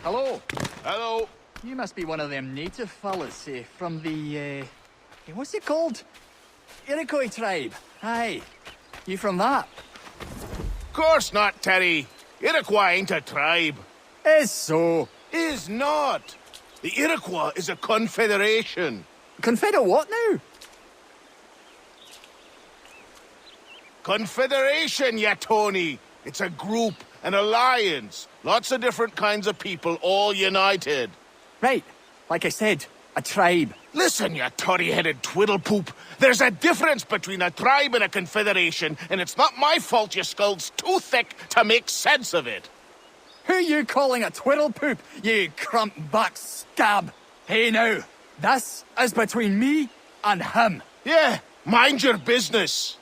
Hello. Hello. You must be one of them native fellas, from the, what's it called? Iroquois tribe. Aye. You from that? Course not, Terry. Iroquois ain't a tribe. Is so. Is not. The Iroquois is a confederation. Confederate what now? Confederation, ya Tony. It's a group, an alliance. Lots of different kinds of people all united. Right. Like I said, a tribe. Listen, you toddy-headed twiddle-poop. There's a difference between a tribe and a confederation, and it's not my fault your skull's too thick to make sense of it. Who you calling a twiddle poop, you crump-back scab? Hey now, this is between me and him. Yeah, mind your business.